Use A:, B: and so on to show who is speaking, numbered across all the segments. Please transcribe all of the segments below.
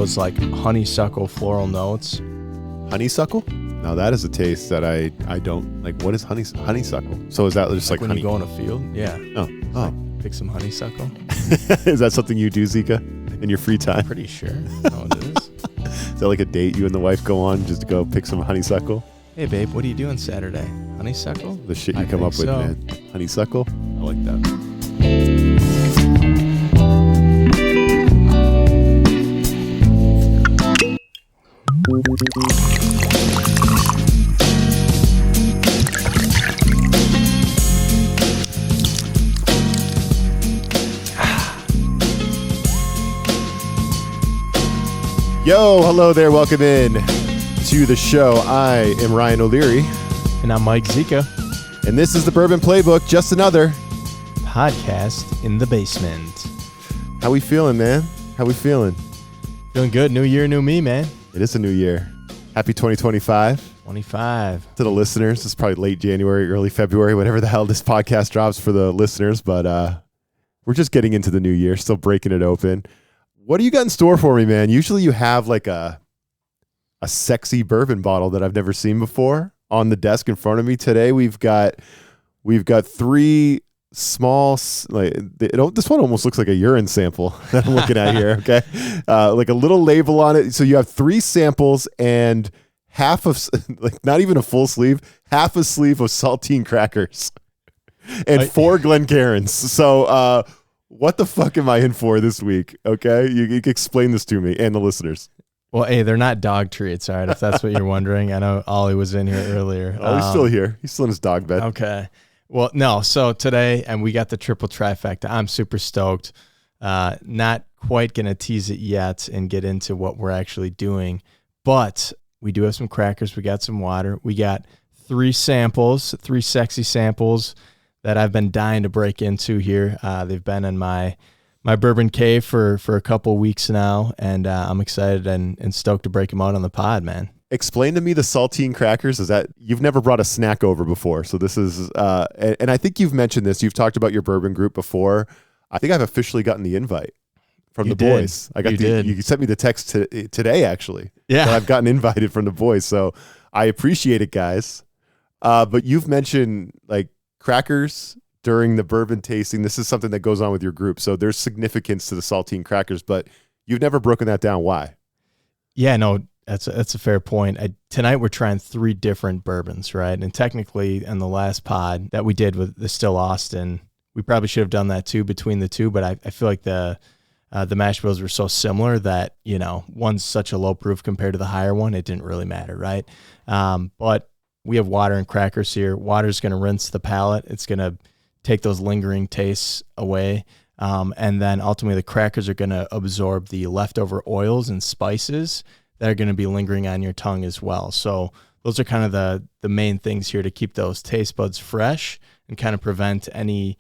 A: those like honeysuckle floral notes.
B: Honeysuckle? Now that is a taste that I don't like. What is honeysuckle? So is that just like
A: when
B: honey?
A: you go in a field? Yeah.
B: Oh.
A: Pick some honeysuckle.
B: Is that something you do, Zika, in your free time?
A: Pretty sure. No, it is.
B: Is that like a date you and the wife go on just to go pick some honeysuckle?
A: Hey, babe, what are you doing Saturday? Honeysuckle?
B: The shit you come up with, man. Honeysuckle? I like that. Yo, hello there. Welcome in to the show. I am Ryan O'Leary.
A: And I'm Mike Zika.
B: And this is the Bourbon Playbook, just another
A: podcast in the basement.
B: How we feeling, man? How we feeling?
A: Feeling good. New year, new me, man.
B: It is a new year. Happy 2025.
A: 25.
B: To the listeners, it's probably late January, early February, whatever the hell this podcast drops for the listeners. But we're just getting into the new year, still breaking it open. What do you got in store for me, man? Usually you have like a sexy bourbon bottle that I've never seen before on the desk in front of me. Today we've got three small, this one almost looks like a urine sample that I'm looking at here. Okay, like a little label on it. So you have three samples and half of, like not even a full sleeve, half a sleeve of saltine crackers and four Glencairns. So what the fuck am I in for this week? Okay, you can explain this to me and the listeners.
A: Well, hey, they're not dog treats, all right, if that's what you're wondering. I know Ollie was in here earlier.
B: Oh, he's still here. He's still in his dog bed.
A: Okay. Well, no, so today, and we got the triple trifecta. I'm super stoked. Not quite going to tease it yet and get into what we're actually doing, but we do have some crackers. We got some water. We got three sexy samples that I've been dying to break into here. They've been in my bourbon cave for a couple weeks now, and I'm excited and stoked to break them out on the pod, man.
B: Explain to me the saltine crackers. Is that you've never brought a snack over before? So this is, and I think you've mentioned this. You've talked about your bourbon group before. I think I've officially gotten the invite from the boys. I got you sent me the text today, actually.
A: Yeah,
B: that I've gotten invited from the boys. So I appreciate it, guys. But you've mentioned like crackers during the bourbon tasting. This is something that goes on with your group. So there's significance to the saltine crackers, but you've never broken that down. Why?
A: Yeah, no, that's a fair point. Tonight we're trying three different bourbons, right? And technically in the last pod that we did with the Still Austin, we probably should have done that too between the two, but I feel like the mash bills were so similar that, you know, one's such a low proof compared to the higher one, it didn't really matter, right? But we have water and crackers here. Water's going to rinse the palate. It's going to take those lingering tastes away. And then ultimately the crackers are going to absorb the leftover oils and spices that are going to be lingering on your tongue as well. So those are kind of the main things here to keep those taste buds fresh and kind of prevent any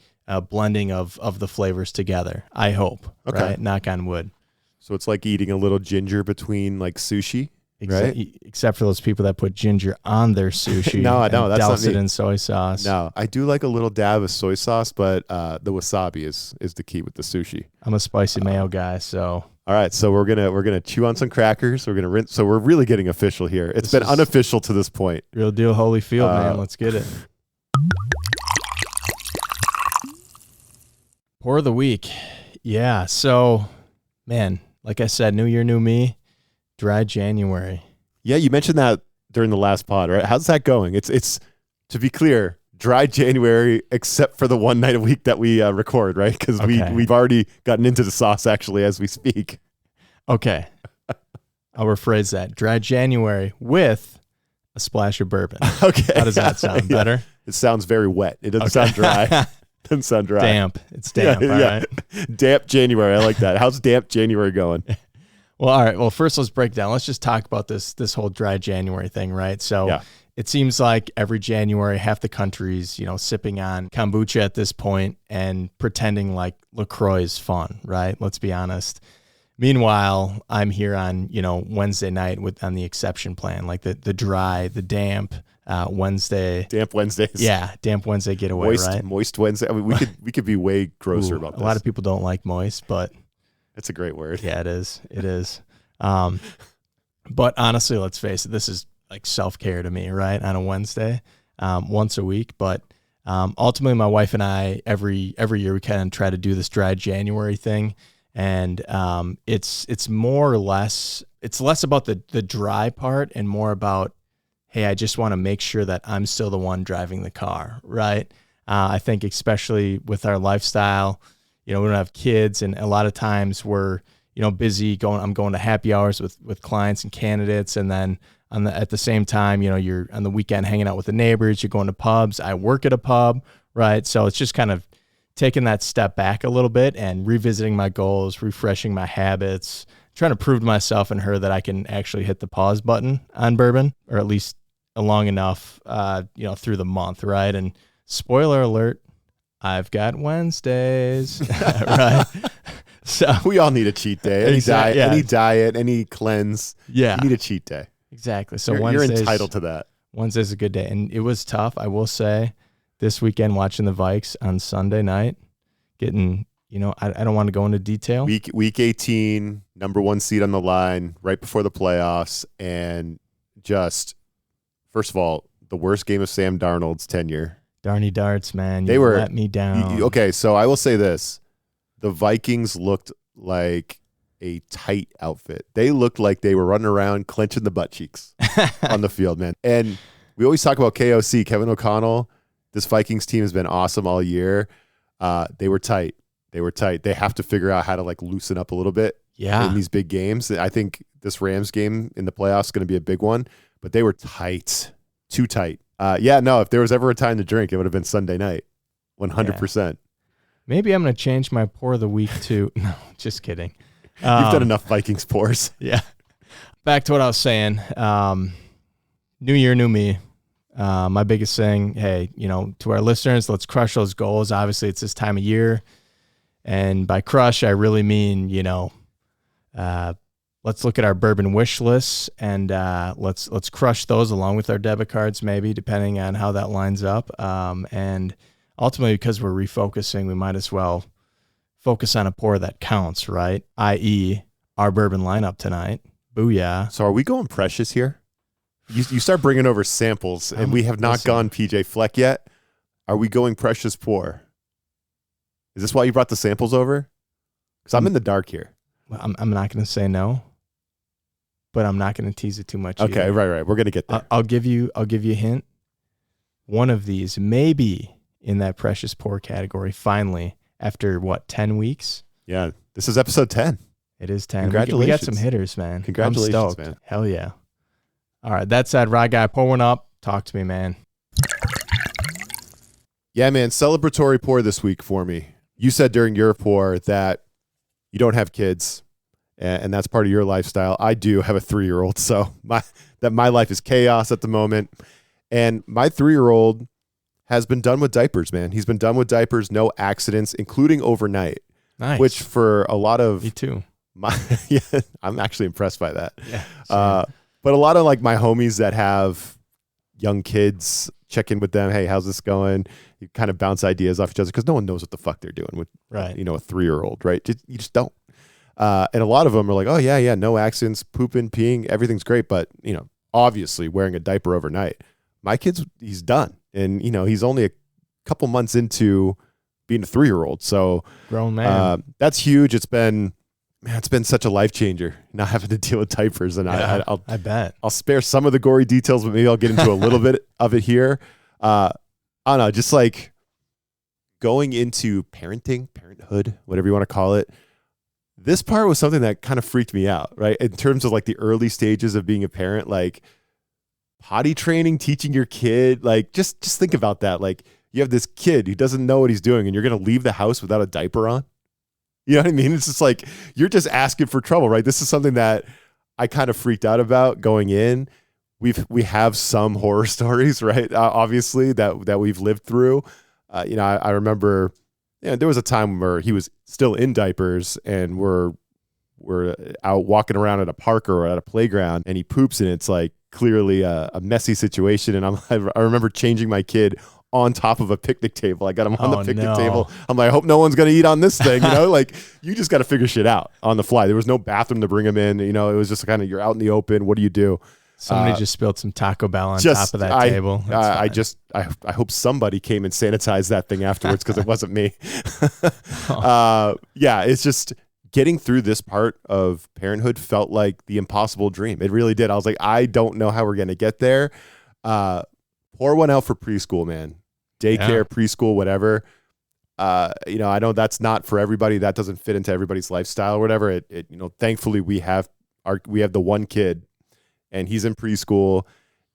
A: blending of the flavors together, I hope. Okay. Right? Knock on wood.
B: So it's like eating a little ginger between like sushi. Right?
A: Except for those people that put ginger on their sushi.
B: No, that's
A: douse
B: not
A: it
B: me.
A: in soy sauce.
B: No, I do like a little dab of soy sauce, but the wasabi is the key with the sushi.
A: I'm a spicy mayo guy, so.
B: All right, so we're gonna chew on some crackers. We're gonna rinse. So we're really getting official here. It's been unofficial to this point.
A: Real deal, Holyfield, man. Let's get it. Pour of the week. Yeah. So, man, like I said, new year, new me. Dry January.
B: Yeah, you mentioned that during the last pod, right? How's that going? It's to be clear, dry January, except for the one night a week that we record, right? Because we've already gotten into the sauce actually as we speak.
A: Okay, I'll rephrase that. Dry January with a splash of bourbon.
B: Okay,
A: how does that sound?
B: Yeah.
A: Better?
B: It sounds very wet. It doesn't sound dry. Doesn't sound dry.
A: Damp. It's damp.
B: Yeah,
A: all
B: yeah.
A: Right.
B: Damp January. I like that. How's damp January going?
A: Well, all right. Well, first let's break down. Let's just talk about this whole dry January thing, right? So It seems like every January, half the country's, sipping on kombucha at this point and pretending like LaCroix is fun, right? Let's be honest. Meanwhile, I'm here on, Wednesday night on the exception plan, like the damp Wednesday.
B: Damp Wednesdays.
A: Yeah, damp Wednesday getaway, right?
B: Moist Wednesday. I mean, we could be way grosser about this.
A: A lot of people don't like moist, but
B: it's a great word.
A: Yeah, it is. It is. But honestly, let's face it, this is like self-care to me, right? On a Wednesday, once a week. But ultimately, my wife and I, every year, we kind of try to do this dry January thing. And it's more or less, it's less about the dry part and more about, hey, I just want to make sure that I'm still the one driving the car, right? I think especially with our lifestyle, we don't have kids, and a lot of times we're, busy I'm going to happy hours with clients and candidates. And then at the same time, you're on the weekend hanging out with the neighbors, you're going to pubs. I work at a pub, right? So it's just kind of taking that step back a little bit and revisiting my goals, refreshing my habits, trying to prove to myself and her that I can actually hit the pause button on bourbon, or at least long enough, through the month, right? And spoiler alert, I've got Wednesdays, right? So
B: we all need a cheat day. Any diet, any cleanse.
A: Yeah,
B: you need a cheat day.
A: Exactly. So
B: you're entitled to that.
A: Wednesday's a good day, and it was tough, I will say. This weekend, watching the Vikes on Sunday night, getting, I don't want to go into detail.
B: Week 18, number 1 seed on the line, right before the playoffs, and just, first of all, the worst game of Sam Darnold's tenure.
A: Darny darts, man. You let me down.
B: Okay, so I will say this. The Vikings looked like a tight outfit. They looked like they were running around clenching the butt cheeks on the field, man. And we always talk about KOC, Kevin O'Connell. This Vikings team has been awesome all year. They were tight. They have to figure out how to loosen up a little bit in these big games. I think this Rams game in the playoffs is going to be a big one, but they were tight, too tight. If there was ever a time to drink, it would have been Sunday night, 100%. Yeah.
A: Maybe I'm going to change my pour of the week to, no, just kidding.
B: You've done enough Vikings pours.
A: Yeah. Back to what I was saying. New year, new me. My biggest thing, hey, to our listeners, let's crush those goals. Obviously, it's this time of year. And by crush, I really mean, let's look at our bourbon wish lists and let's crush those along with our debit cards, maybe, depending on how that lines up. And ultimately, because we're refocusing, we might as well focus on a pour that counts, right? i.e., our bourbon lineup tonight. Booyah.
B: So are we going precious here? You start bringing over samples, and we have not gone PJ Fleck yet. Are we going precious pour? Is this why you brought the samples over? Because I'm in the dark here.
A: Well, I'm not going to say no, but I'm not going to tease it too much.
B: Okay,
A: either.
B: right. We're going to get there.
A: I'll give you a hint. One of these may be in that precious pour category. Finally, after 10 weeks?
B: Yeah, this is episode 10.
A: It is 10.
B: Congratulations.
A: We got some hitters, man.
B: Congratulations,
A: I'm stoked.
B: man.
A: Hell yeah. All right, that said, Rye Guy, pour one up. Talk to me, man.
B: Yeah, man, celebratory pour this week for me. You said during your pour that you don't have kids, and that's part of your lifestyle. I do have a 3-year-old, so my life is chaos at the moment. And my 3-year-old has been done with diapers, man. He's been done with diapers, no accidents, including overnight.
A: Nice.
B: Which for a lot of...
A: Me too.
B: I'm actually impressed by that.
A: Yeah.
B: But a lot of my homies that have young kids, check in with them. Hey, how's this going? You kind of bounce ideas off each other because no one knows what the fuck they're doing with, a 3-year-old, right? You just don't. And a lot of them are like, oh yeah, no accidents, pooping, peeing, everything's great. But, obviously wearing a diaper overnight. My kid's, he's done. And, he's only a couple months into being a 3-year-old. So
A: grown man.
B: That's huge. It's been such a life changer not having to deal with diapers. And
A: I bet
B: I'll spare some of the gory details, but maybe I'll get into a little bit of it here. I don't know, just going into parenthood, whatever you want to call it. This part was something that kind of freaked me out, right? In terms of the early stages of being a parent, potty training, teaching your kid, just think about that. You have this kid who doesn't know what he's doing and you're going to leave the house without a diaper on. You know what I mean? It's just you're just asking for trouble, right? This is something that I kind of freaked out about going in. We have some horror stories, right? Obviously that we've lived through. I remember, there was a time where he was still in diapers and we're out walking around at a park or at a playground and he poops and it's clearly a messy situation. And I remember changing my kid on top of a picnic table. I got them on the picnic
A: no.
B: table. I'm like, I hope no one's going to eat on this thing. You know, like you just got to figure shit out on the fly. There was no bathroom to bring them in. You know, it was just kind of, you're out in the open. What do you do?
A: Somebody just spilled some Taco Bell on top of that table.
B: I hope somebody came and sanitized that thing afterwards because it wasn't me. Yeah, it's just getting through this part of parenthood felt like the impossible dream. It really did. I was like, I don't know how we're going to get there. Pour one out for preschool, man. Daycare, preschool, whatever. You know, I know that's not for everybody. That doesn't fit into everybody's lifestyle or whatever. It you know, thankfully we have the one kid and he's in preschool,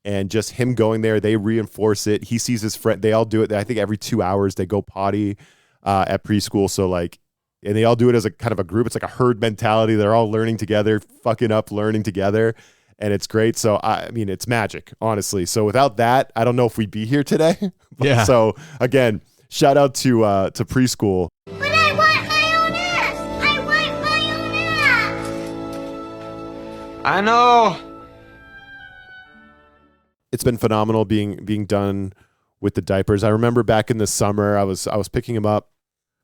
B: and just him going there, they reinforce it. He sees his friend. They all do it. I think every 2 hours they go potty at preschool. So like, and they all do it as a kind of a group. It's like a herd mentality. They're all learning together, fucking up, learning together. And it's great. So, I mean, it's magic, honestly. So without that, I don't know if we'd be here today.
A: Yeah.
B: So again, shout out to preschool.
C: But I want my own ass! I want my own ass!
D: I know.
B: It's been phenomenal being done with the diapers. I remember back in the summer, I was picking him up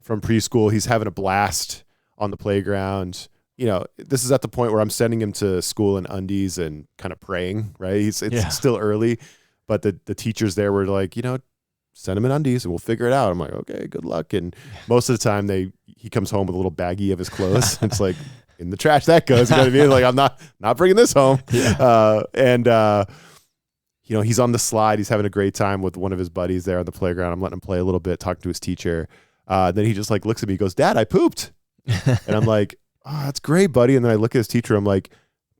B: from preschool. He's having a blast on the playground. You know, this is at the point where I'm sending him to school in undies and kind of praying, right? It's still early, but the teachers there were like, you know, send him in undies and we'll figure it out. I'm like, okay, good luck. And most of the time he comes home with a little baggie of his clothes. It's like, in the trash that goes. You know what I mean? Like, I'm not bringing this home. Yeah. You know, he's on the slide. He's having a great time with one of his buddies there on the playground. I'm letting him play a little bit, talking to his teacher. Then he just like looks at me, goes, "Dad, I pooped." And I'm like, "Oh, that's great, buddy." And then I look at his teacher. I'm like,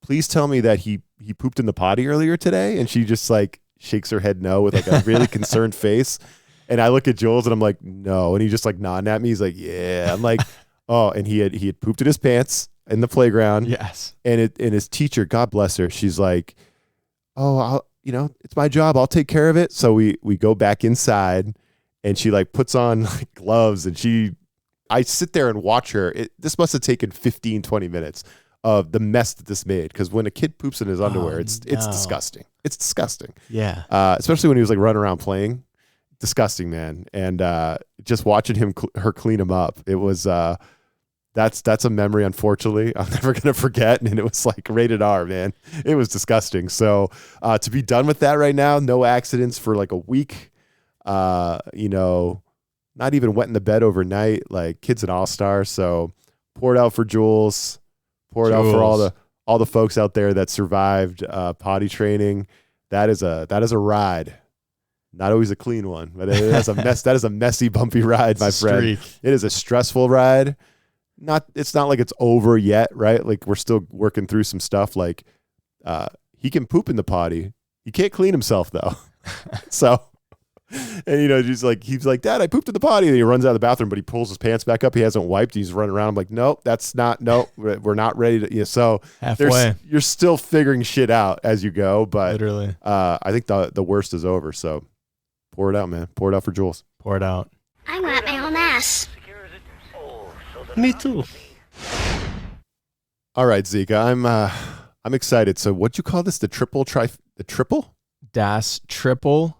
B: "Please tell me that he pooped in the potty earlier today." And she just like shakes her head no with like a really concerned face. And I look at Jules and I'm like, "No." And he just like nodding at me. He's like, "Yeah." I'm like, "Oh." And he had pooped in his pants in the playground.
A: Yes.
B: And his teacher, God bless her, she's like, "Oh, it's my job. I'll take care of it." So we go back inside and she like puts on like gloves and I sit there and watch her. This must have taken 15, 20 minutes of the mess that this made. Because when a kid poops in his underwear, it's disgusting. It's disgusting.
A: Yeah.
B: Especially when he was like running around playing. Disgusting, man. And just watching her clean him up, it was that's a memory, unfortunately, I'm never going to forget. And it was like rated R, man. It was disgusting. So to be done with that right now, no accidents for like a week, not even wet in the bed overnight, like kid's an all-star. So pour it out for Jules, pour it out for all the folks out there that survived potty training. That is a ride. Not always a clean one, but it is a mess. That is a messy, bumpy ride, my friend. It is a stressful ride. It's not like it's over yet, right? Like we're still working through some stuff. Like he can poop in the potty. He can't clean himself though. So, and he's like, "Dad, I pooped in the potty." And he runs out of the bathroom, but he pulls his pants back up. He hasn't wiped. He's running around. I'm like, "Nope, we're not ready to." So
A: halfway,
B: you're still figuring shit out as you go. But
A: literally,
B: I think the worst is over. So pour it out, man. Pour it out for Jules.
A: Pour it out.
C: I want my own ass.
D: Me too.
B: All right, Zeke, I'm excited. So what'd you call this? The triple?
A: Das Triple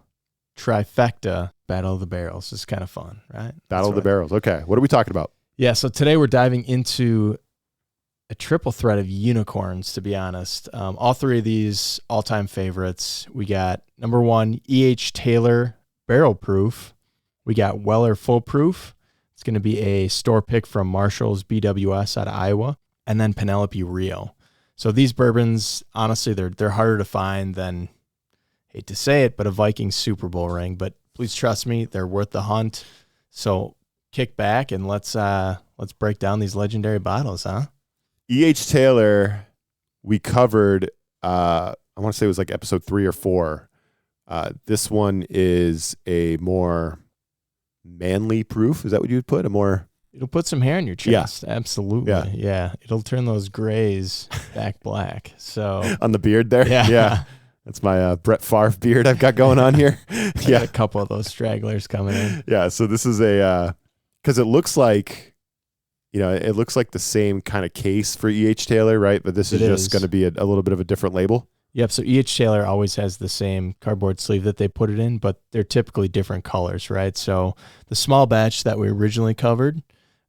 A: Trifecta Battle of the Barrels. It's kind of fun, right?
B: Battle of the Barrels. Okay. What are we talking about?
A: Yeah, so today we're diving into a triple threat of unicorns, to be honest. All three of these all-time favorites. We got number 1, E.H. Taylor Barrel Proof. We got Weller Full Proof. It's going to be a store pick from Marshall's BWS out of Iowa. And then Penelope Rio. So these bourbons, honestly, they're harder to find than, hate to say it, but a Vikings Super Bowl ring. But please trust me, they're worth the hunt. So kick back and let's break down these legendary bottles, huh?
B: E.H. Taylor, we covered, I want to say it was like episode 3 or 4. This one is a more manly proof. Is that what you would put?
A: It'll put some hair in your chest.
B: Yeah.
A: Absolutely. Yeah. It'll turn those grays back black. So
B: on the beard there?
A: Yeah.
B: That's my Brett Favre beard I've got going on here.
A: Got a couple of those stragglers coming in.
B: Yeah. So this is because it looks like, the same kind of case for E.H. Taylor, right? But this is just going to be a little bit of a different label.
A: Yep. So each Taylor always has the same cardboard sleeve that they put it in, but they're typically different colors, right? So the small batch that we originally covered,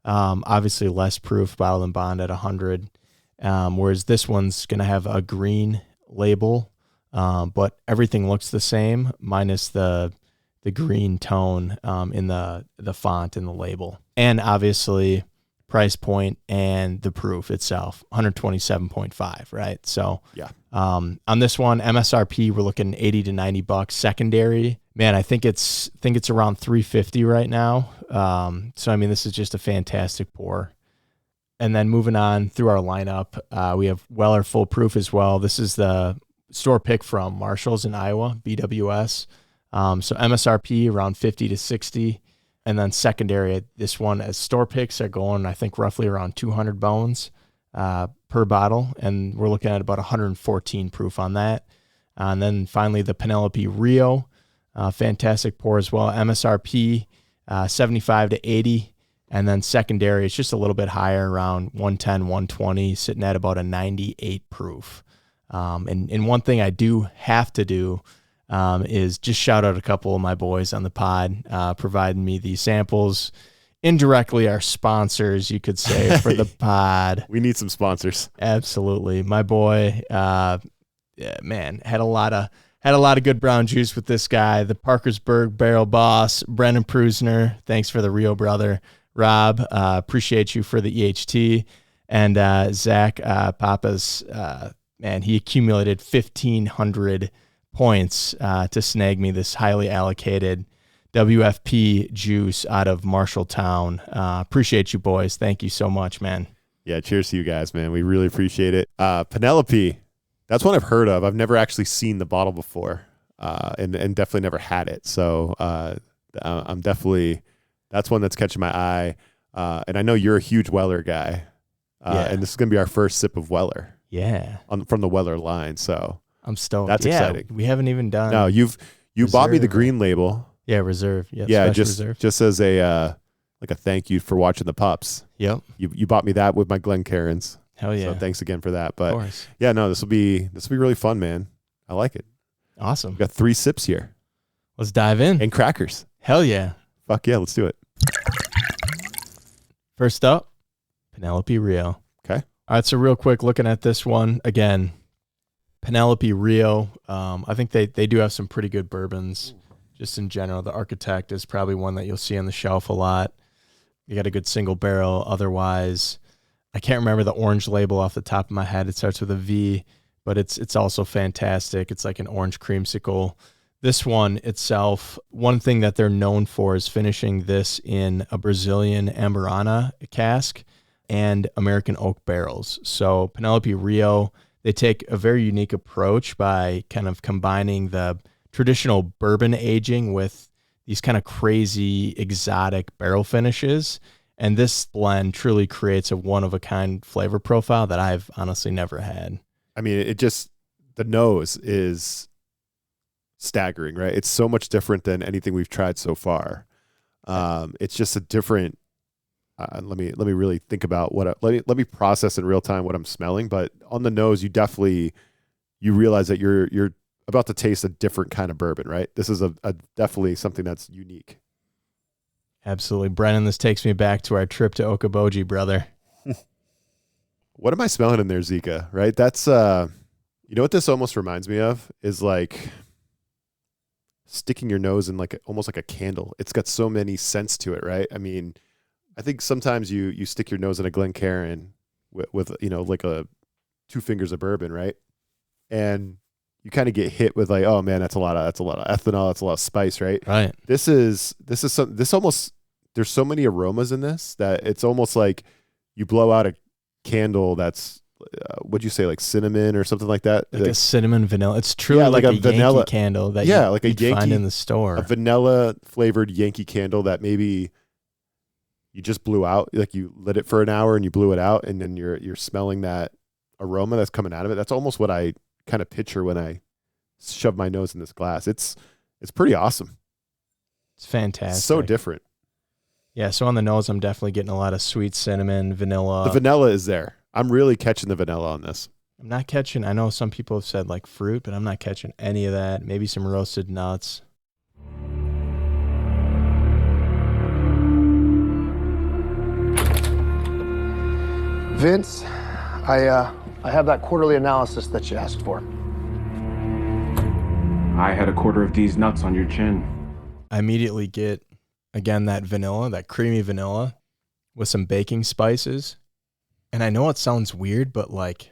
A: obviously less proof, bottled and bond at 100, whereas this one's going to have a green label, but everything looks the same minus the green tone in the font in the label, and obviously price point and the proof itself, 127.5, right? So
B: Yeah.
A: on this one, MSRP, we're looking $80 to $90. Secondary, man, I think it's around $350 right now. So I mean, this is just a fantastic pour. And then moving on through our lineup, we have Weller Full Proof as well. This is the store pick from Marshall's in Iowa, BWS. So MSRP around 50 to 60. And then secondary, this one as store picks are going, I think, roughly around 200 bones per bottle. And we're looking at about 114 proof on that. And then finally, the Penelope Rio, fantastic pour as well. MSRP 75 to 80. And then secondary, it's just a little bit higher, around 110, 120, sitting at about a 98 proof. And one thing I do have to do is just shout out a couple of my boys on the pod, providing me these samples. Indirectly, our sponsors, you could say, for the pod.
B: We need some sponsors.
A: Absolutely. My boy, man, had a lot of good brown juice with this guy. The Parkersburg Barrel Boss, Brennan Prusner. Thanks for the Rio brother. Rob, appreciate you for the EHT. And Zach Papas, man, he accumulated 1,500 points to snag me this highly allocated WFP juice out of Marshalltown. Appreciate you, boys. Thank you so much, man.
B: Yeah, cheers to you guys, man. We really appreciate it. Penelope, that's one I've heard of. I've never actually seen the bottle before, and definitely never had it. So I'm definitely, that's one that's catching my eye. And I know you're a huge Weller guy, and this is going to be our first sip of Weller.
A: Yeah.
B: From the Weller line. So
A: I'm stoked.
B: That's exciting.
A: We haven't even done.
B: No, you bought me the green label.
A: Yeah, reserve. Yep,
B: yeah,
A: reserve.
B: just as a like a thank you for watching the pups.
A: Yep.
B: You bought me that with my Glencairns.
A: Hell yeah.
B: So thanks again for that. But
A: of course.
B: yeah, no, this will be really fun, man. I like it.
A: Awesome.
B: We've got 3 sips here.
A: Let's dive in.
B: And crackers.
A: Hell yeah.
B: Fuck yeah, let's do it.
A: First up, Penelope Rio.
B: Okay.
A: All right, so real quick, looking at this one again, Penelope Rio. I think they do have some pretty good bourbons. Just in general, the Architect is probably one that you'll see on the shelf a lot. You got a good single barrel. Otherwise, I can't remember the orange label off the top of my head. It starts with a V, but it's also fantastic. It's like an orange creamsicle. This one itself, one thing that they're known for is finishing this in a Brazilian Amburana cask and American oak barrels. So Penelope Rio, they take a very unique approach by kind of combining the traditional bourbon aging with these kind of crazy exotic barrel finishes. And this blend truly creates a one-of-a-kind flavor profile that I've honestly never had.
B: I mean, the nose is staggering, right? It's so much different than anything we've tried so far. It's just a different, let me really think about let me process in real time what I'm smelling. But on the nose, you realize that you're about to taste a different kind of bourbon, right? This is a definitely something that's unique.
A: Absolutely. Brennan, this takes me back to our trip to Okoboji, brother.
B: What am I smelling in there, Zika? Right? That's, you know what this almost reminds me of is like sticking your nose in almost like a candle. It's got so many scents to it, right? I mean, I think sometimes you stick your nose in a Glencairn with like 2 fingers of bourbon, right? And you kind of get hit with like, oh man, that's a lot of ethanol, that's a lot of spice, right?
A: Right.
B: This almost, there's so many aromas in this that it's almost like you blow out a candle that's what'd you say, like cinnamon or something like that?
A: Like a cinnamon vanilla. It's truly like a vanilla Yankee candle that you'd find in the store.
B: A vanilla flavored Yankee candle that maybe you just blew out, like you lit it for an hour and you blew it out, and then you're smelling that aroma that's coming out of it. That's almost what I kind of picture when I shove my nose in this glass. It's pretty awesome.
A: It's fantastic.
B: It's so different.
A: Yeah, so on the nose, I'm definitely getting a lot of sweet cinnamon, vanilla.
B: The vanilla is there. I'm really catching the vanilla on this.
A: I'm not catching, I know some people have said like fruit, but I'm not catching any of that. Maybe some roasted nuts.
E: Vince, I have that quarterly analysis that you asked for.
F: I had a quarter of these nuts on your chin.
A: I immediately get, again, that vanilla, that creamy vanilla with some baking spices. And I know it sounds weird, but like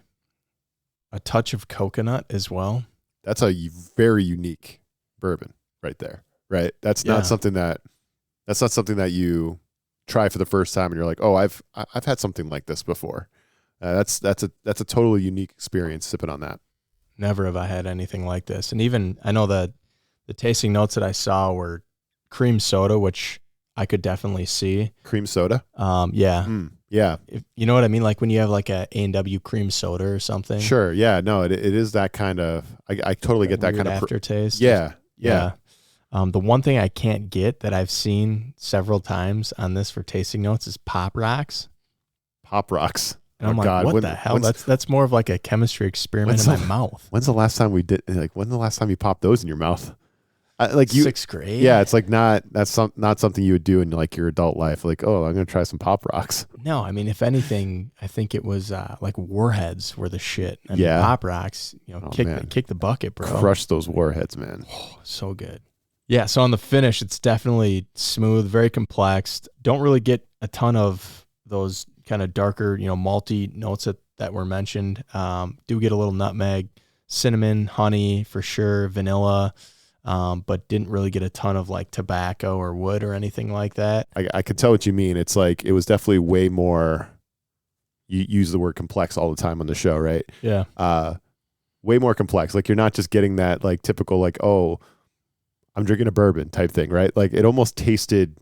A: a touch of coconut as well.
B: That's a very unique bourbon right there, right? That's not something that you try for the first time and you're like, oh, I've had something like this before. That's a totally unique experience sipping on that.
A: Never have I had anything like this. And even I know that the tasting notes that I saw were cream soda, which I could definitely see.
B: Cream soda?
A: Yeah.
B: Yeah.
A: You know what I mean? Like when you have like a A&W cream soda or something.
B: Sure. Yeah. No, it is that kind of, I totally get that kind of
A: aftertaste.
B: Yeah.
A: The one thing I can't get that I've seen several times on this for tasting notes is Pop Rocks.
B: Pop Rocks.
A: And I'm like, what the hell? That's more of like a chemistry experiment in my mouth.
B: When's the last time when's the last time you popped those in your mouth?
A: Sixth grade.
B: Yeah, it's like not something you would do in like your adult life. Like, oh, I'm gonna try some Pop Rocks.
A: No, I mean, if anything, I think it was like Warheads were the shit. I mean, Pop Rocks, kick the bucket, bro.
B: Crush those Warheads, man.
A: Oh, so good. Yeah, so on the finish, it's definitely smooth, very complex. Don't really get a ton of those kind of darker, malty notes that were mentioned. Do get a little nutmeg, cinnamon, honey for sure, vanilla, but didn't really get a ton of like tobacco or wood or anything like that.
B: I could tell what you mean. It's like it was definitely way more. You use the word complex all the time on the show, right?
A: Yeah.
B: Way more complex. Like you're not just getting that like typical like, oh, I'm drinking a bourbon type thing, right? Like it almost tasted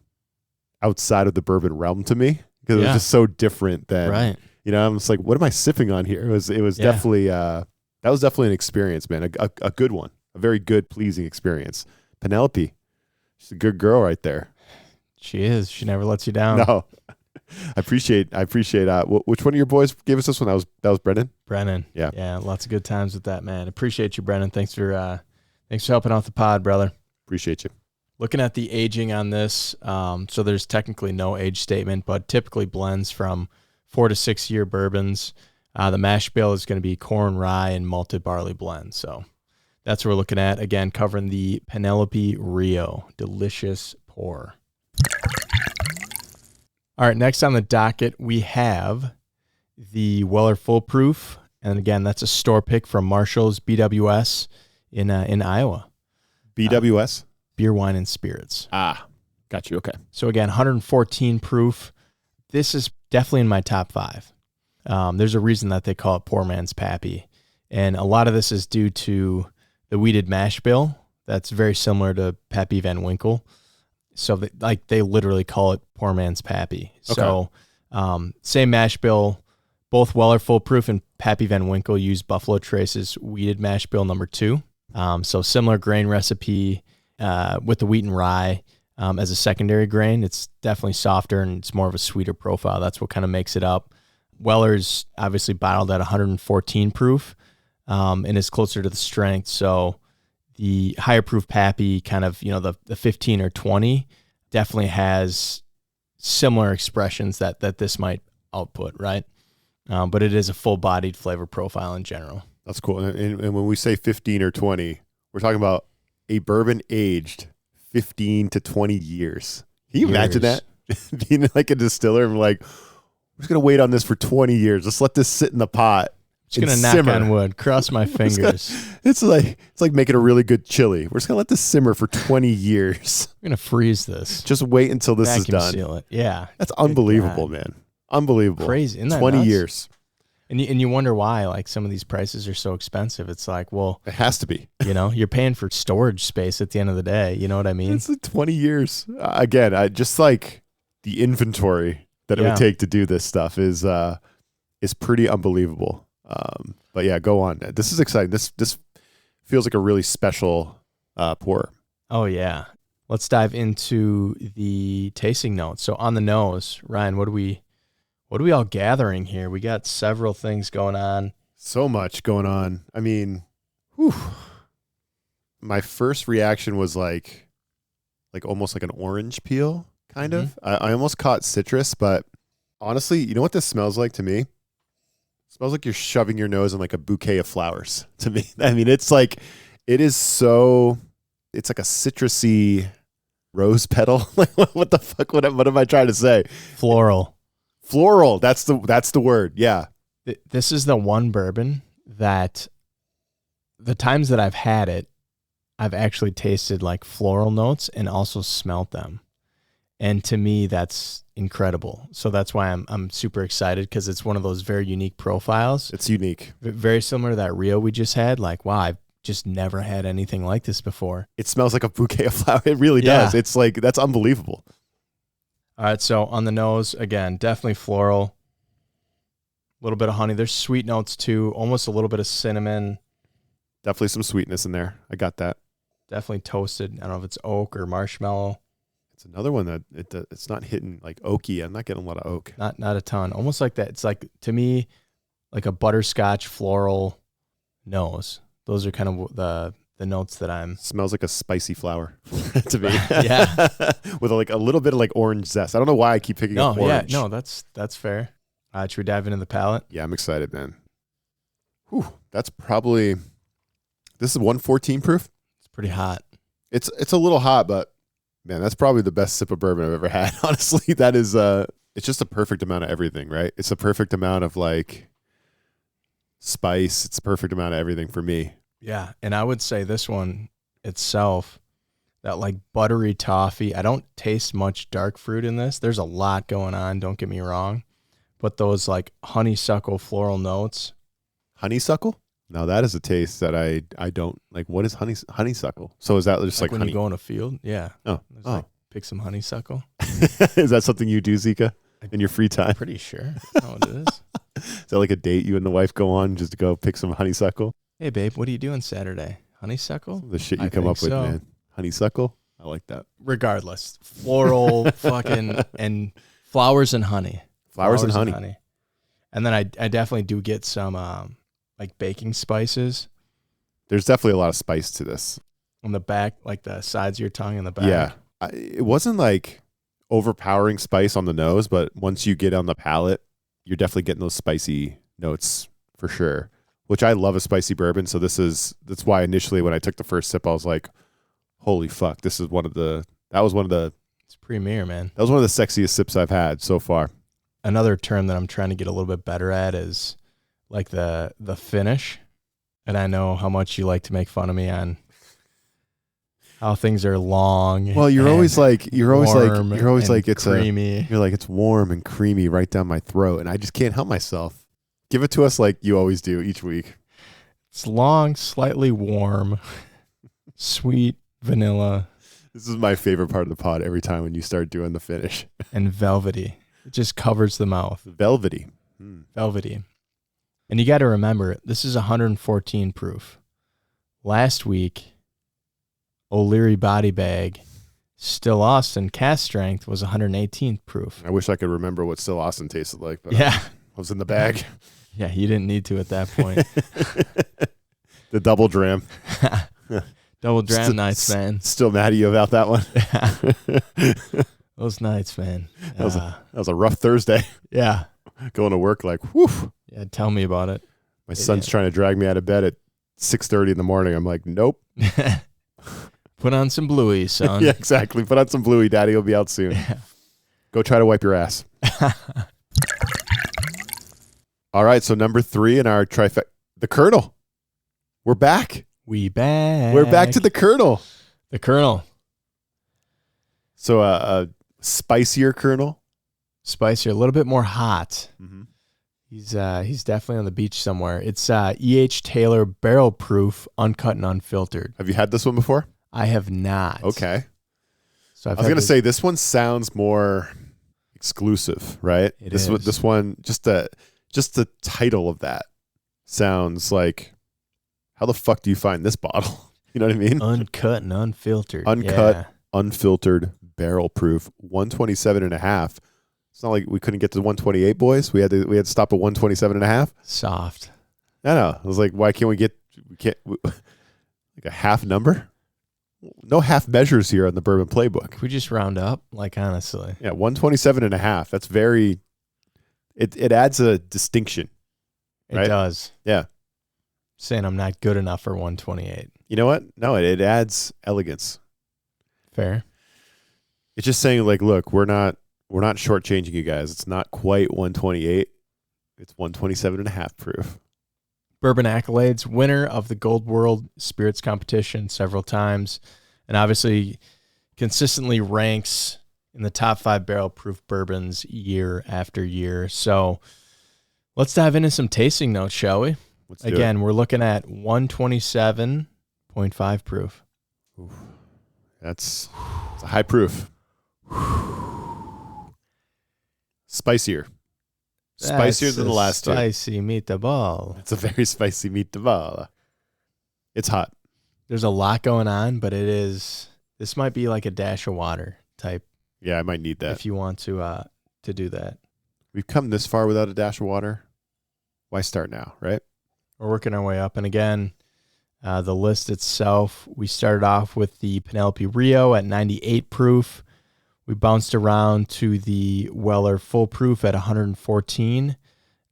B: outside of the bourbon realm to me because it was just so different than,
A: right.
B: I'm just like, what am I sipping on here? It was definitely, that was definitely an experience, man. A good one, a very good, pleasing experience. Penelope, she's a good girl right there.
A: She is. She never lets you down.
B: No, I appreciate, which one of your boys gave us this one? That was Brennan?
A: Brennan.
B: Yeah.
A: Yeah. Lots of good times with that, man. Appreciate you, Brennan. Thanks for helping out the pod, brother.
B: Appreciate you.
A: Looking at the aging on this, so there's technically no age statement, but typically blends from 4 to 6 year bourbons. The mash bill is going to be corn, rye, and malted barley blend. So that's what we're looking at. Again, covering the Penelope Rio. Delicious pour. All right, next on the docket, we have the Weller Full Proof. And again, that's a store pick from Marshall's BWS in Iowa.
B: BWS?
A: Beer, Wine, and Spirits.
B: Got you. Okay.
A: So again, 114 proof. This is definitely in my top 5. There's a reason that they call it poor man's Pappy. And a lot of this is due to the wheated mash bill. That's very similar to Pappy Van Winkle. So they literally call it poor man's Pappy.
B: Okay.
A: So same mash bill, both Weller Full Proof and Pappy Van Winkle use Buffalo Trace's wheated mash bill number 2. So similar grain recipe with the wheat and rye as a secondary grain. It's definitely softer and it's more of a sweeter profile. That's what kind of makes it up. Weller's obviously bottled at 114 proof and is closer to the strength. So the higher proof Pappy kind of, the 15 or 20 definitely has similar expressions that this might output, right? But it is a full-bodied flavor profile in general.
B: That's cool. And when we say 15 or 20, we're talking about a bourbon aged 15 to 20 years. Can you imagine that? Being like a distiller and like, we're just going to wait on this for 20 years. Let's let this sit in the pot.
A: Just going to knock on wood. Cross my fingers.
B: It's like making a really good chili. We're just going to let this simmer for 20 years.
A: We're going to freeze this.
B: Just wait until this is done.
A: Seal it. Yeah.
B: That's unbelievable, man. Unbelievable.
A: Crazy. Isn't that
B: 20
A: nuts?
B: years.
A: And you wonder why like some of these prices are so expensive. It's like, well,
B: it has to be.
A: You're paying for storage space at the end of the day. You know what I mean?
B: It's like 20 years. Again, I just like the inventory that it would take to do this stuff is pretty unbelievable. But yeah, go on. This is exciting. This feels like a really special pour.
A: Oh yeah. Let's dive into the tasting notes. So on the nose, Ryan, what are we all gathering here? We got several things going on.
B: So much going on. I mean, whew. My first reaction was like almost like an orange peel, kind of. I almost caught citrus, but honestly, you know what this smells like to me? It smells like you're shoving your nose in like a bouquet of flowers to me. I mean, it's like, it's like a citrusy rose petal. Like, what the fuck? What am I trying to say?
A: Floral.
B: That's the word. Yeah.
A: This is the one bourbon that the times that I've had it, I've actually tasted like floral notes and also smelt them. And to me, that's incredible. So that's why I'm super excited, because it's one of those very unique profiles.
B: It's unique.
A: Very similar to that Rio we just had. Like, wow, I've just never had anything like this before.
B: It smells like a bouquet of flowers. It really does. It's like, that's unbelievable.
A: All right, so on the nose, again, definitely floral. A little bit of honey. There's sweet notes too, almost a little bit of cinnamon.
B: Definitely some sweetness in there. I got that.
A: Definitely toasted. I don't know if it's oak or marshmallow.
B: It's another one that it's not hitting like oaky. I'm not getting a lot of oak.
A: Not a ton. Almost like that. It's like, to me, like a butterscotch floral nose. Those are kind of the notes that I'm.
B: Smells like a spicy flower to me.
A: Yeah.
B: With like a little bit of like orange zest. I don't know why I keep picking up orange.
A: Yeah, no, that's fair. Should we dive into the palate?
B: Yeah, I'm excited, man. Whew, that's probably, this is 114 proof.
A: It's pretty hot.
B: It's a little hot, but man, that's probably the best sip of bourbon I've ever had. Honestly, that is it's just a perfect amount of everything, right? It's a perfect amount of like spice. It's a perfect amount of everything for me.
A: Yeah, and I would say this one itself, that like buttery toffee. I don't taste much dark fruit in this. There's a lot going on, don't get me wrong. But those like honeysuckle floral notes.
B: Honeysuckle? Now that is a taste that I don't like. What is honeysuckle? So is that just like
A: when
B: honey?
A: You go in a field? Yeah.
B: Oh.
A: Like, pick some honeysuckle.
B: Is that something you do, Zika, in your free time?
A: Pretty sure. That's how it is.
B: Is that like a date you and the wife go on just to go pick some honeysuckle?
A: Hey, babe, what are you doing Saturday? Honeysuckle?
B: The shit you come up with, man. Honeysuckle? I like that.
A: Regardless. Floral fucking and flowers and honey.
B: Flowers and honey.
A: And then I definitely do get some like baking spices.
B: There's definitely a lot of spice to this.
A: On the back, like the sides of your tongue and the back.
B: Yeah. It wasn't like overpowering spice on the nose, but once you get on the palate, you're definitely getting those spicy notes for sure, which I love a spicy bourbon. So that's why initially when I took the first sip, I was like, holy fuck, it's
A: premier, man.
B: That was one of the sexiest sips I've had so far.
A: Another term that I'm trying to get a little bit better at is like the finish. And I know how much you like to make fun of me on how things are long.
B: Well, you're always like it's
A: creamy.
B: You're like, it's warm and creamy right down my throat, and I just can't help myself. Give it to us like you always do each week.
A: It's long, slightly warm, sweet vanilla.
B: This is my favorite part of the pod every time when you start doing the finish.
A: And velvety. It just covers the mouth.
B: Velvety.
A: Velvety. And you got to remember, this is 114 proof. Last week, O'Leary Body Bag, Still Austin cask strength was 118 proof.
B: I wish I could remember what Still Austin tasted like, but
A: yeah,
B: I was in the bag.
A: Yeah, you didn't need to at that point.
B: The double dram.
A: Double dram nights, man.
B: Still mad at you about that one.
A: Those nights, man.
B: That was a rough Thursday.
A: Yeah.
B: Going to work like, whew.
A: Yeah, tell me about it.
B: My son's trying to drag me out of bed at 6:30 in the morning. I'm like, nope.
A: Put on some Bluey, son.
B: Yeah, exactly. Put on some Bluey. Daddy will be out soon. Yeah. Go try to wipe your ass. All right, so number 3 in our trifecta, the Colonel. We're back.
A: We're back
B: to the Colonel.
A: The Colonel.
B: So a spicier Colonel.
A: Spicier, a little bit more hot.
B: Mm-hmm.
A: He's definitely on the beach somewhere. It's E.H. Taylor Barrel Proof, Uncut and Unfiltered.
B: Have you had this one before?
A: I have not.
B: Okay.
A: So
B: I was going to say this one sounds more exclusive, right? This one, just the title of that sounds like, how the fuck do you find this bottle? You know what I mean?
A: Uncut and Unfiltered.
B: Unfiltered barrel proof, 127.5. It's not like we couldn't get to 128, boys. We had to stop at 127.5.
A: Soft.
B: I know. I was like, why can't we like a half number? No half measures here on the Bourbon Playbook.
A: Could we just round up? Like, honestly.
B: Yeah, 127.5. That's very, it adds a distinction.
A: It
B: Right?
A: does.
B: Yeah.
A: Saying I'm not good enough for 128.
B: You know what? No, it adds elegance.
A: Fair.
B: It's just saying like, look, we're not shortchanging you guys. It's not quite 128. It's 127.5 proof.
A: Bourbon accolades, winner of the Gold World Spirits competition several times, and obviously consistently ranks in the top 5 barrel proof bourbons year after year. So let's dive into some tasting notes, shall we?
B: Let's do
A: Again, we're looking at 127.5 proof.
B: it. Oof. It's a high proof. Spicier. Spicier than the last two.
A: Spicy meatball.
B: It's a very spicy meatball. It's hot.
A: There's a lot going on, but this might be like a dash of water type
B: Yeah, I might need that.
A: if you want to do that.
B: We've come this far without a dash of water. Why start now, right?
A: We're working our way up. And again, the list itself, we started off with the Penelope Rio at 98 proof. We bounced around to the Weller Full Proof at 114.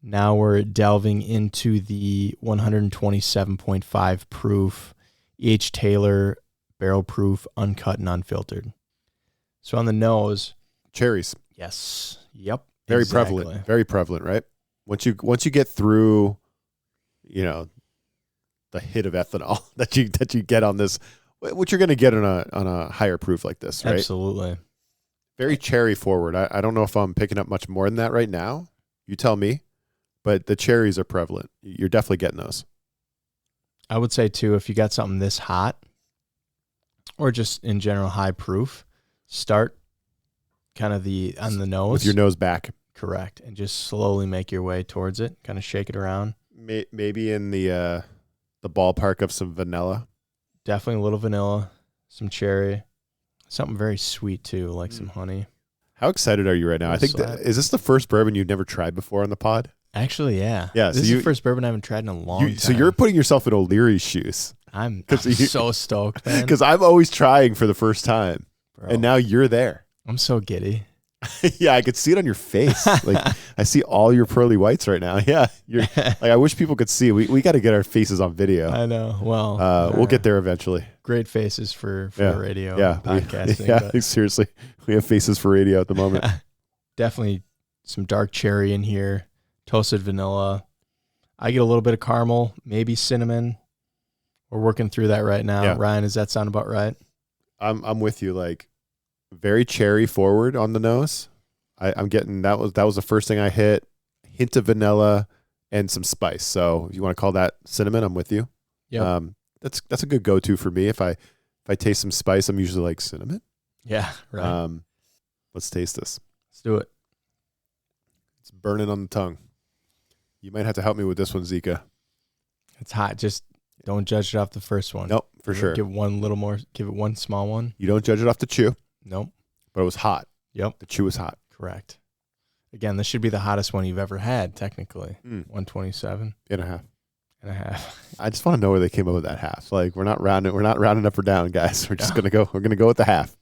A: Now we're delving into the 127.5 proof E.H. Taylor barrel proof, uncut and unfiltered. So on the nose,
B: Cherries.
A: yes, yep,
B: Very
A: exactly.
B: prevalent. Very prevalent, right? Once you get through, the hit of ethanol that you get on this, what you're going to get on a higher proof like this, right?
A: Absolutely.
B: Very cherry forward. I don't know if I'm picking up much more than that right now. You tell me. But the cherries are prevalent. You're definitely getting those.
A: I would say too, if you got something this hot, or just in general high proof, start kind of on the nose
B: With your nose back.
A: correct, and just slowly make your way towards it. Kind of shake it around.
B: Maybe in the ballpark of some vanilla.
A: Definitely a little vanilla, some cherry, something very sweet too, like some honey.
B: How excited are you right now? I think
A: Slap.
B: is this the first bourbon you've never tried before on the pod?
A: Actually, yeah.
B: Yeah,
A: This
B: so
A: is
B: you-
A: the first bourbon I haven't tried in a long time.
B: So you're putting yourself in O'Leary's shoes
A: I'm
B: 'cause you-
A: so stoked, man.
B: because I'm always trying for the first time,
A: Bro,
B: and now you're there.
A: I'm so giddy.
B: Yeah, I could see it on your face. Like I see all your pearly whites right now. Yeah, you're like I wish people could see. We got to get our faces on video.
A: I know. Well,
B: We'll get there eventually.
A: great faces for
B: Yeah.
A: the radio
B: Yeah,
A: podcasting.
B: yeah.
A: but
B: Seriously, we have faces for radio at the moment.
A: definitely some dark cherry in here, toasted vanilla. I get a little bit of caramel, maybe cinnamon. We're working through that right now.
B: Yeah.
A: Ryan, does that sound about right?
B: I'm with you. Like very cherry forward on the nose. I'm getting that was the first thing I hit. Hint of vanilla and some spice. So if you want to call that cinnamon, I'm with you.
A: Yep.
B: That's a good go-to for me. If I taste some spice, I'm usually like cinnamon.
A: Yeah, right.
B: Let's taste this.
A: Let's do it.
B: It's burning on the tongue. You might have to help me with this one, Zika.
A: It's hot. Just don't judge it off the first one.
B: Nope, for sure.
A: Give one little more. Give it one small one.
B: You don't judge it off the chew,
A: Nope.
B: but it was hot.
A: Yep.
B: The chew was hot.
A: Correct. Again, this should be the hottest one you've ever had, technically.
B: 127
A: 127
B: and a half.
A: and a half.
B: I just want to know where they came up with that half. Like we're not rounding up or down, guys. We're just gonna go with the half.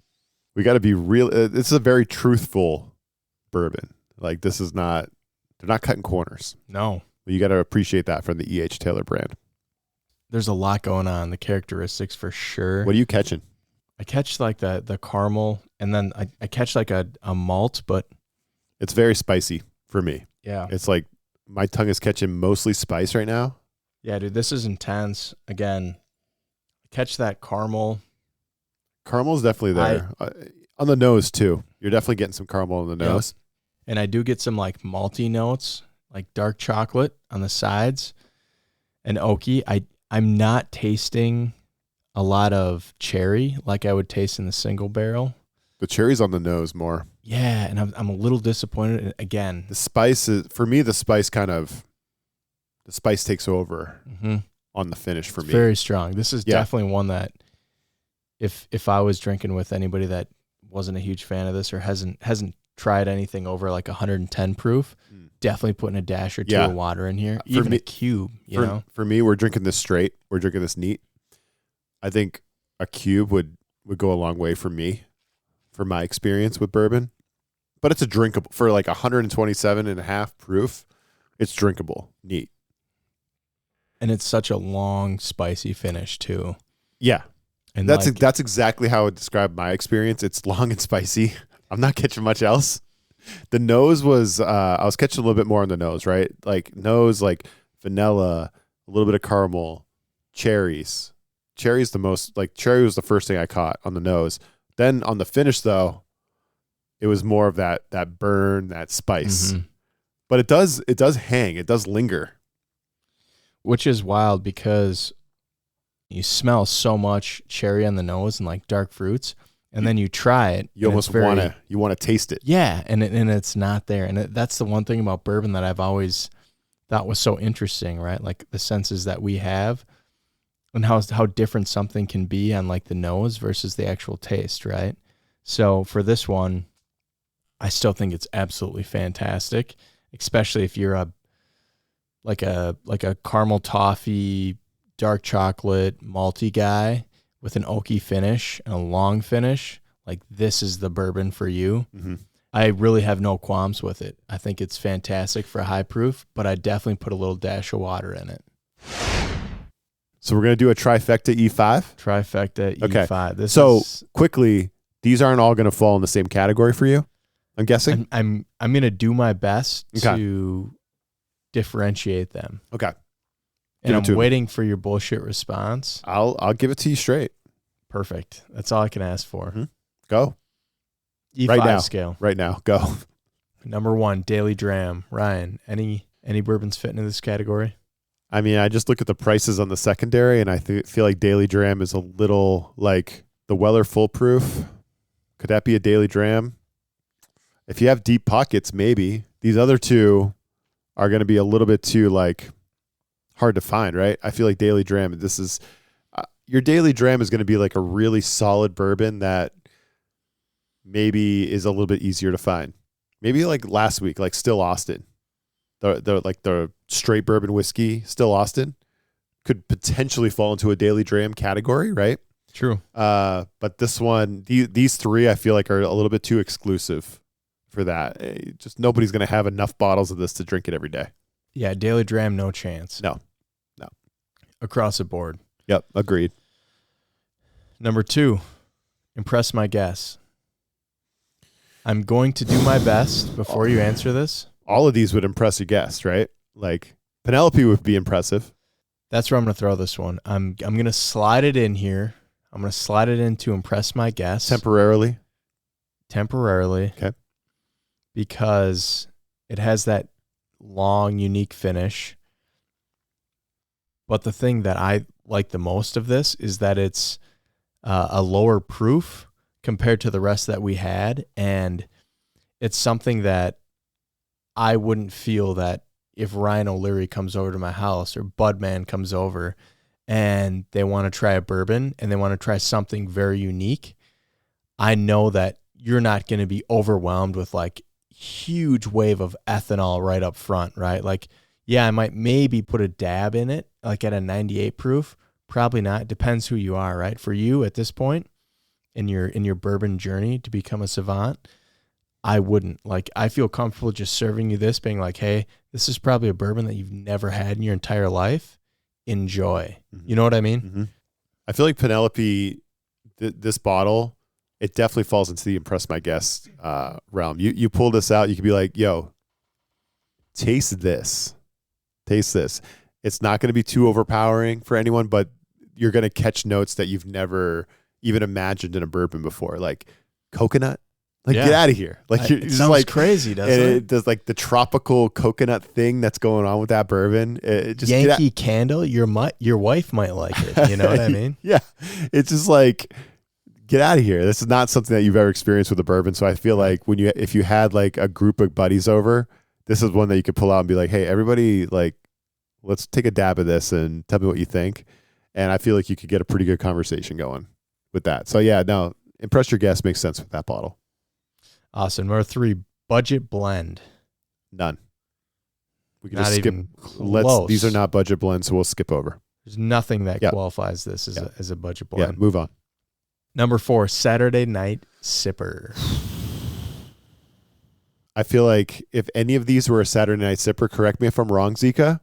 B: We got to be real. This is a very truthful bourbon. Like this is not. They're not cutting corners.
A: No.
B: You got to appreciate that from the E.H. Taylor brand.
A: There's a lot going on. The characteristics for sure.
B: What are you catching?
A: I catch like the caramel, and then I catch like a malt, but
B: It's very spicy for me.
A: yeah.
B: It's like my tongue is catching mostly spice right now.
A: Yeah, dude, this is intense. Again, I catch that caramel.
B: Caramel's definitely there. On the nose too. You're definitely getting some caramel on the
A: Yep.
B: nose.
A: And I do get some like malty notes, like dark chocolate on the sides and oaky. I'm not tasting a lot of cherry like I would taste in the single barrel.
B: The cherry's on the nose more.
A: Yeah, and I'm a little disappointed. And again,
B: The spice is for me. The spice takes over on the finish for
A: it's
B: me.
A: very strong. This is
B: Yeah.
A: definitely one that if I was drinking with anybody that wasn't a huge fan of this or hasn't tried anything over like 110 proof, definitely putting a dash or two
B: Yeah.
A: of water in here,
B: For
A: even
B: me-
A: a cube, you know?
B: For me, we're drinking this straight. We're drinking this neat. I think a cube would go a long way for me, for my experience with bourbon. But it's a drinkable, for like 127.5 proof, it's drinkable, neat.
A: And it's such a long, spicy finish too.
B: Yeah.
A: And
B: That's
A: like,
B: that's exactly how I would describe my experience. It's long and spicy. I'm not catching much else. The nose was, I was catching a little bit more on the nose, right? Like nose, like vanilla, a little bit of caramel, cherries. Cherry's the most, like cherry was the first thing I caught on the nose. Then on the finish though, it was more of that burn, that spice.
A: Mhm.
B: But it does hang, it does linger.
A: which is wild because you smell so much cherry on the nose and like dark fruits, and then you try it.
B: You
A: and
B: almost
A: it's very-
B: want to taste it.
A: Yeah, and it's not there. And that's the one thing about bourbon that I've always thought was so interesting, right? Like the senses that we have and how different something can be on like the nose versus the actual taste, right? So for this one, I still think it's absolutely fantastic, especially if you're a caramel toffee, dark chocolate, malty guy with an oaky finish and a long finish. Like this is the bourbon for you.
B: Mm-hmm.
A: I really have no qualms with it. I think it's fantastic for high proof, but I definitely put a little dash of water in it.
B: So we're going to do a trifecta E5.
A: Trifecta
B: Okay.
A: E5. This
B: So
A: is,
B: quickly, these aren't all going to fall in the same category for you, I'm guessing?
A: I'm going to do my best
B: Okay.
A: to differentiate them.
B: Okay.
A: And
B: Give it to
A: I'm
B: me.
A: waiting for your bullshit response.
B: I'll give it to you straight.
A: Perfect. That's all I can ask for.
B: Mhm. Go.
A: E5
B: Right now.
A: scale.
B: Right now. Go.
A: Number 1, Daily Dram. Ryan, any bourbons fit into this category?
B: I mean, I just look at the prices on the secondary, and I feel like Daily Dram is a little like the Weller Full Proof. Could that be a Daily Dram? If you have deep pockets, maybe. These other two are going to be a little bit too like hard to find, right? I feel like Daily Dram, this is your Daily Dram is going to be like a really solid bourbon that maybe is a little bit easier to find. Maybe like last week, like Still Austin. The straight bourbon whiskey, Still Austin, could potentially fall into a Daily Dram category, right?
A: True.
B: But this one, these three, I feel like are a little bit too exclusive for that. Just nobody's going to have enough bottles of this to drink it every day.
A: Yeah, Daily Dram, no chance.
B: No.
A: Across the board.
B: Yep, agreed.
A: Number 2, impress my guess. I'm going to do my best before you answer this.
B: All of these would impress a guest, right? Like Penelope would be impressive.
A: That's where I'm going to throw this one. I'm going to slide it in here. I'm going to slide it in to impress my guest.
B: Temporarily.
A: Temporarily.
B: Okay.
A: Because it has that long, unique finish. But the thing that I like the most of this is that it's a lower proof compared to the rest that we had. And it's something that I wouldn't feel that if Ryan O'Leary comes over to my house or Budman comes over and they want to try a bourbon and they want to try something very unique, I know that you're not going to be overwhelmed with like huge wave of ethanol right up front, right? Like, yeah, I might maybe put a dab in it, like at a 98 proof. Probably not. Depends who you are, right? For you at this point in your bourbon journey to become a savant, I wouldn't. Like, I feel comfortable just serving you this, being like, hey, this is probably a bourbon that you've never had in your entire life. Enjoy.
B: Mhm.
A: You know what I mean?
B: Mm-hmm. I feel like Penelope, this bottle, it definitely falls into the impress my guest realm. You pull this out, you could be like, yo, taste this. Taste this. It's not going to be too overpowering for anyone, but you're going to catch notes that you've never even imagined in a bourbon before, like coconut. Like,
A: Yeah.
B: get out of here. Like, you're
A: It
B: just
A: sounds
B: like
A: crazy, doesn't
B: and
A: it?
B: it does like the tropical coconut thing that's going on with that bourbon. It just get out-
A: Yankee Candle, your wife might like it. You know what I mean?
B: Yeah. It's just like, get out of here. This is not something that you've ever experienced with a bourbon. So I feel like if you had like a group of buddies over, this is one that you could pull out and be like, hey, everybody, like, let's take a dab of this and tell me what you think. And I feel like you could get a pretty good conversation going with that. So yeah, no, impress your guest makes sense with that bottle.
A: Awesome. Number 3, budget blend.
B: None. We can
A: Not
B: just skip.
A: even close.
B: These are not budget blends, so we'll skip over.
A: There's nothing that
B: Yep.
A: qualifies this as, as a budget
B: Yeah,
A: blend.
B: move on.
A: Number 4, Saturday Night Sipper.
B: I feel like if any of these were a Saturday night sipper, correct me if I'm wrong, Zika,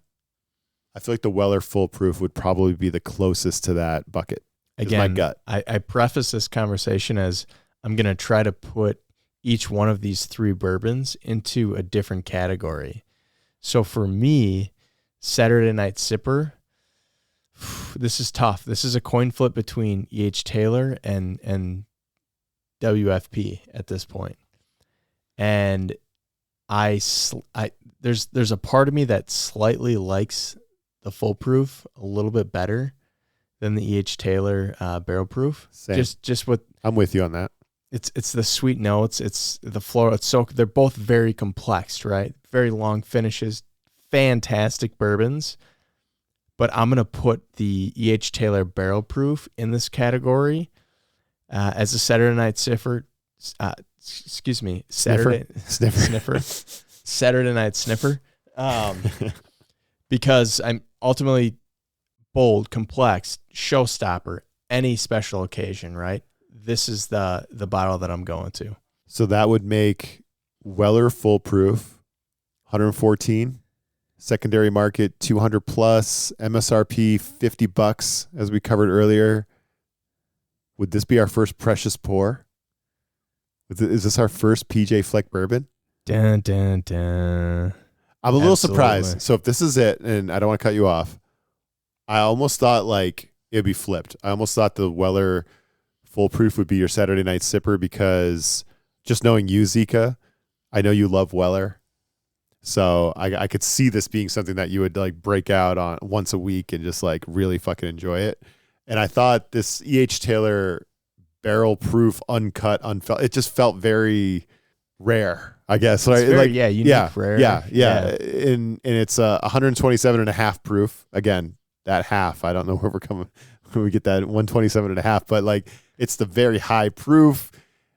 B: I feel like the Weller Full Proof would probably be the closest to that bucket. Is my
A: Again,
B: gut.
A: I preface this conversation as I'm going to try to put each one of these 3 bourbons into a different category. So for me, Saturday Night Sipper, this is tough. This is a coin flip between E.H. Taylor and WFP at this point. And there's a part of me that slightly likes the Full Proof a little bit better than the E.H. Taylor Barrel Proof.
B: Same.
A: Just with
B: I'm with you on that.
A: it's the sweet notes, it's the floral. It's so they're both very complex, right? Very long finishes, fantastic bourbons. But I'm gonna put the E.H. Taylor Barrel Proof in this category as a Saturday Night Sipper. Saturday
B: Sniffer.
A: Saturday Night Sniffer. Because I'm ultimately bold, complex, showstopper, any special occasion, right? This is the bottle that I'm going to.
B: So that would make Weller Full Proof 114, secondary market 200 plus, MSRP $50 as we covered earlier. Would this be our first precious pour? Is this our first PJ Fleck bourbon?
A: Dun, dun, dun.
B: I'm a little
A: Absolutely.
B: surprised. So if this is it, and I don't want to cut you off, I almost thought like it'd be flipped. I almost thought the Weller Full Proof would be your Saturday night sipper because just knowing you, Zika, I know you love Weller. So I could see this being something that you would like break out on once a week and just like really fucking enjoy it. And I thought this E.H. Taylor Barrel Proof uncut, it just felt very rare, I guess. Right?
A: Very,
B: like,
A: unique, rare.
B: Yeah. And it's 127.5 proof. Again, that half, I don't know where we're coming when we get that 127.5, but like it's the very high proof.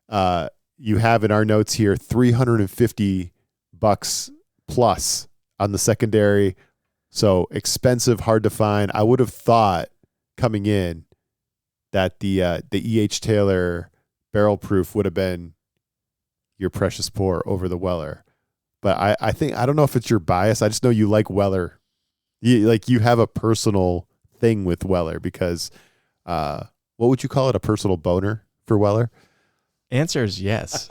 B: You have in our notes here $350 plus on the secondary. So expensive, hard to find. I would have thought coming in that the E.H. Taylor Barrel Proof would have been your precious pour over the Weller. But I think, I don't know if it's your bias. I just know you like Weller. You have a personal thing with Weller because what would you call it? A personal boner for Weller?
A: Answer is yes.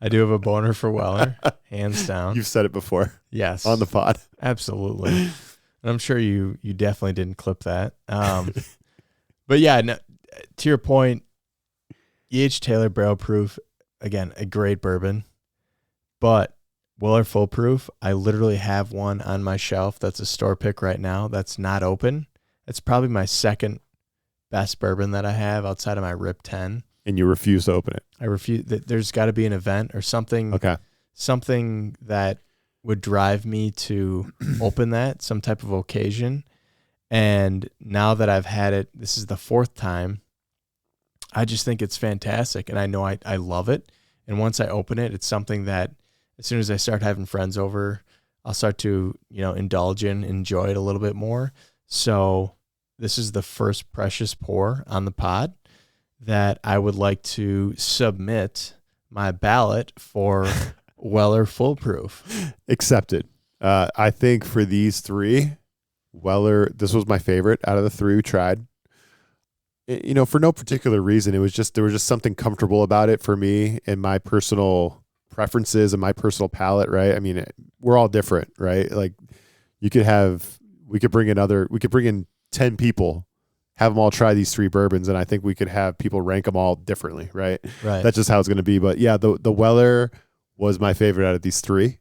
A: I do have a boner for Weller, hands down.
B: You've said it before.
A: Yes.
B: On the pod.
A: Absolutely. And I'm sure you definitely didn't clip that. But yeah, no, to your point, E.H. Taylor Barrel Proof, again, a great bourbon. But Weller Full Proof, I literally have one on my shelf that's a store pick right now that's not open. It's probably my second best bourbon that I have outside of my RIP 10.
B: And you refuse to open it.
A: I refuse. There's got to be an event or something.
B: Okay.
A: Something that would drive me to open that, some type of occasion. And now that I've had it, this is the 4th time. I just think it's fantastic, and I know I love it. And once I open it, it's something that as soon as I start having friends over, I'll start to indulge in, enjoy it a little bit more. So this is the first precious pour on the pod that I would like to submit my ballot for Weller Full Proof.
B: Accepted. I think for these 3, Weller, this was my favorite out of the 3 we tried. For no particular reason. There was just something comfortable about it for me and my personal preferences and my personal palate, right? I mean, we're all different, right? Like we could bring in 10 people, have them all try these 3 bourbons, and I think we could have people rank them all differently, right?
A: Right.
B: That's just how it's going to be. But yeah, the Weller was my favorite out of these 3.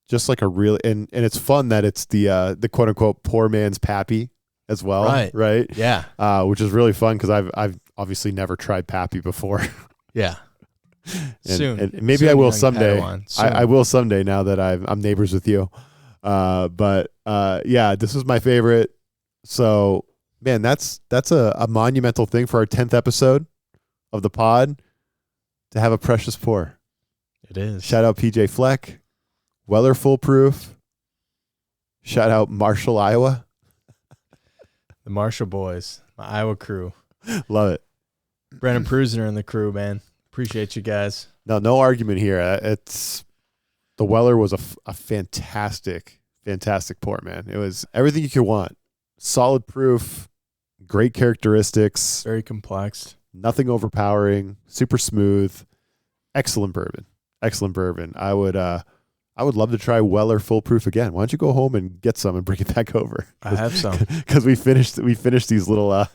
B: Just like a real, and it's fun that it's the quote unquote poor man's Pappy as well, right?
A: Yeah.
B: Which is really fun because I've obviously never tried Pappy before.
A: Yeah. Soon.
B: And maybe
A: Soon,
B: I will
A: young
B: someday.
A: Padawan. Soon.
B: I will someday now that I'm neighbors with you. But yeah, this was my favorite. So man, that's a monumental thing for our 10th episode of the pod to have a precious pour.
A: It is.
B: Shout out PJ Fleck, Weller Foolproof. Shout out Marshall, Iowa.
A: The Marshall boys, my Iowa crew.
B: Love it.
A: Brennan Prusiner in the crew, man. Appreciate you guys.
B: No argument here. It's the Weller was a fantastic pour, man. It was everything you could want. Solid proof, great characteristics,
A: Very complex.
B: nothing overpowering, super smooth, excellent bourbon. I would love to try Weller Foolproof again. Why don't you go home and get some and bring it back over?
A: I have some.
B: Because we finished these little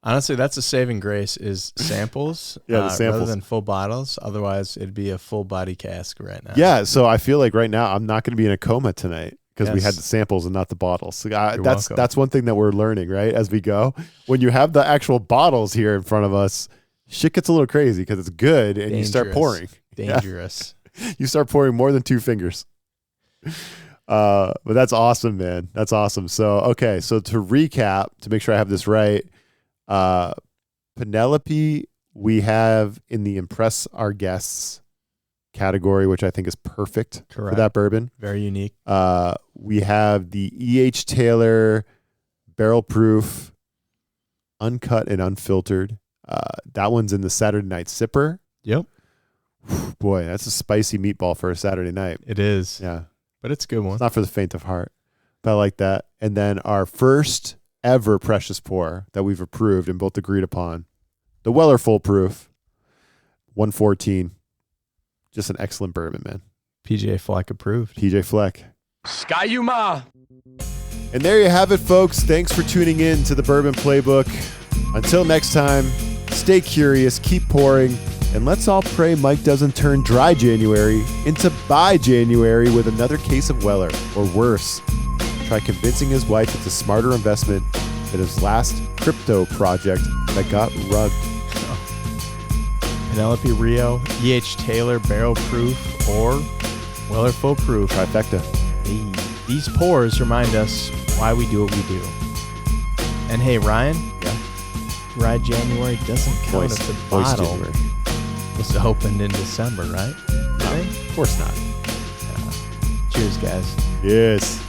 A: Honestly, that's a saving grace is samples.
B: Yeah, the samples.
A: Rather than full bottles. Otherwise, it'd be a full body cask right now.
B: Yeah, so I feel like right now I'm not going to be in a coma tonight because we
A: Yes.
B: had the samples and not the bottles. So
A: welcome.
B: that's one thing that we're learning, right, as we go. When you have the actual bottles here in front of us, shit gets a little crazy because it's good and you start pouring.
A: Dangerous.
B: You start pouring more than 2 fingers. But that's awesome, man. That's awesome. So, okay. So to recap, to make sure I have this right, Penelope, we have in the Impress Our Guests category, which I think is perfect for
A: Correct.
B: that bourbon.
A: Very unique.
B: We have the E.H. Taylor Barrel Proof, uncut and unfiltered. That one's in the Saturday Night Sipper.
A: Yep.
B: Boy, that's a spicy meatball for a Saturday night.
A: It is.
B: Yeah.
A: But it's a good one.
B: It's not for the faint of heart, but I like that. And then our first ever precious pour that we've approved and both agreed upon, the Weller Foolproof, 114. Just an excellent bourbon, man.
A: PJ Fleck approved.
B: PJ Fleck.
D: Sky Yuma.
B: And there you have it, folks. Thanks for tuning in to the Bourbon Playbook. Until next time, stay curious, keep pouring, and let's all pray Mike doesn't turn dry January into buy January with another case of Weller, or worse. Try convincing his wife it's a smarter investment than his last crypto project that got rugged.
A: Penelope Rio, E.H. Taylor Barrel Proof, or Weller Foolproof.
B: Trifecta.
A: These pours remind us why we do what we do. And hey, Ryan, Dry January doesn't count if the
B: Moist
A: bottle
B: January.
A: was opened in December, right?
B: No,
A: Right?
B: of course not.
A: Cheers, guys.
B: Yes.